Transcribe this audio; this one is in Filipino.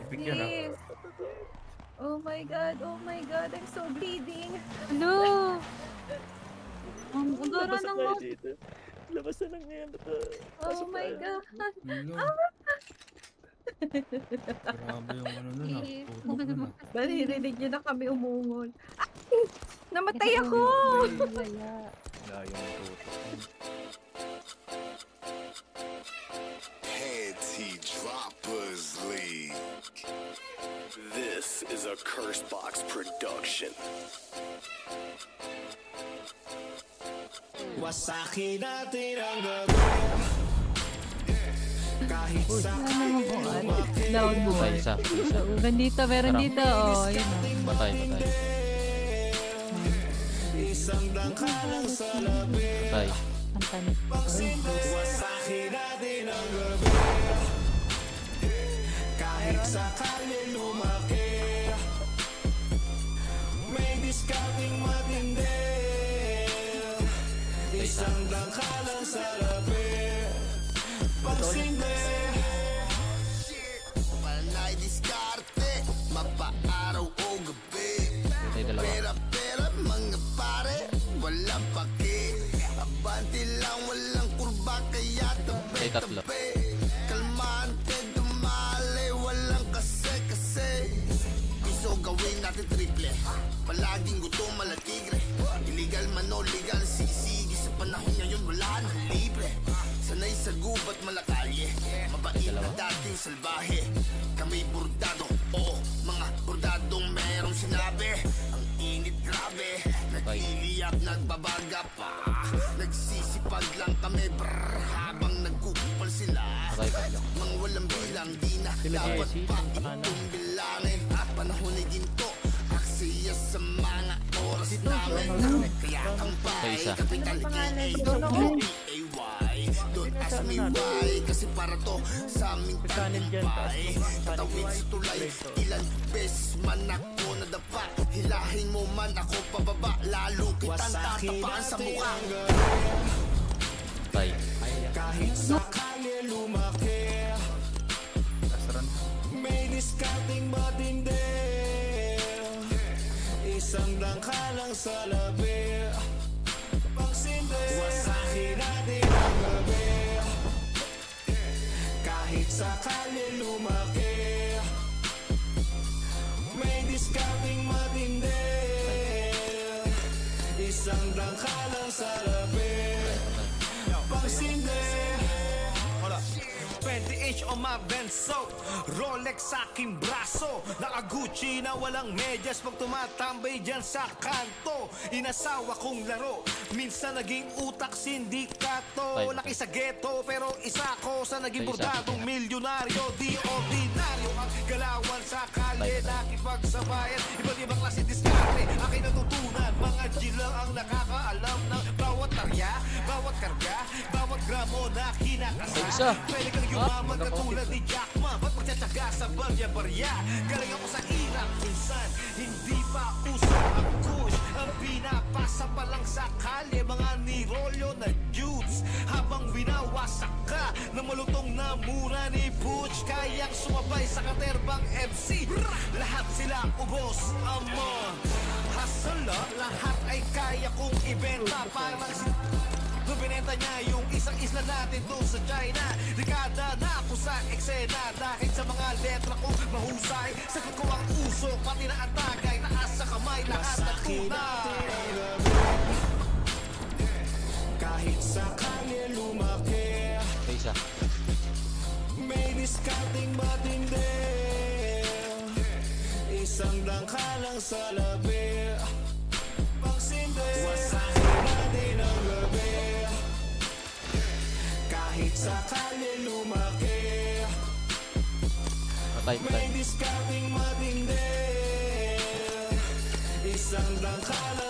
Tipik yan ah. Please. Oh my God, I'm so bleeding. Hello! Ang gara Labas na ng kayo mouse. dito. Labas na lang ngayon. Oh my God. Grabe yung ano nun ah. Please. Putok nun ah. Naririnig niyo na kami umungol. Ay! Namatay ako! Wala. Wala yung tutok. Panty Droppers League. This is a Cursebox production. Wasakin natin ang gabi. Kahit sa Loud mo. Isa. Meron dito. Oh, yun o. Patay. isang dangkalang sa labi. Patay. Ang tanik. Wasakin natin ang gabi. Kahit sakali lumaki, may discounting matindi. Isang dangkalang sa labi. Pagsindi panay diskarte, mapaaraw o gabi. Pera mga pare, walang paki. Abante lang, walang kurba, kaya tabi. Kalmante, dumali, walang kasi. Iso gawin natin triple, palaging gutom malatigre. Illegal man o legal, sige sa panahon ngayon wala nang libre. Sanay sa gubat malakalye, mabait na dating salbahe. Kami bordado, oo, mga bordadong merong sinabi. Ang init grabe, nag-iliyak, nagbabaga pa. Nagsisipag lang kami, brrr, habang nagkukupal sila. Mga walang bilang, di na dapat pa itong bilangin. At panahon ay ginto, aksiya sa mga oras namin. Kaya ang pay, kapital K-A-Y. Don't ask me why, kasi para to sa aming tagumpay. Tatawid sa tulay, ilan beses man ako nadapa. Hilahin mo man ako pababa, lalo kitang tatapaan sa mukha. Patay. Kahit sakali lumaki, may discounting matindi. Isang dangkalang sa labi. Pagsindi, wasakin natin ang gabi. Kahit sakali lumaki, may discounting matindi. Isang dangkalang sa labi. Pagsindi, 20-inch on my benso, Rolex sa aking braso, naka-Gucci na walang medyas pag tumatambay dyan sa kanto. Inasawa kong laro, minsan naging utak sindikato. Laki sa ghetto pero isa ko sa naging bordadong milyonaryo. Di ordinaryo ang galawan sa kalye, nakipagsabayan iba't ibang klase diskarte. Aking natutunan, mga G lang ang nakakaalam ng bawat tarya, bawat karga, bawat gramo na kinakasa. Pwede kang yumaman katulad ni Jack Ma, ba't magtsatsaga sa barya-barya? Galing ako sa Iraq, minsan hindi pa uso ang kush. Ang pinapasa pa lang sa kalye, mga nirolyo na dudes. Habang winawasak ka ng malutong na mura ni Butch, kayang sumabay sa katerbang MC. Lahat sila ubos, amon hasala, lahat ay kaya kong ibenta. Parang nung binenta niya yung isang isla natin doon sa China. Dekada na ako sa eksena, dahil sa mga letra ko mahusay. Sagot ko ang usok, pati na ang tagay, taas sa kamay, lahat na tunay. Kahit sakali lumaki, may discounting matindi. Isang dangkalang sa labi. Pagsindi, wasakin natin ang gabi. Kahit sakali lumaki, may discounting matindi. Isang dangkalang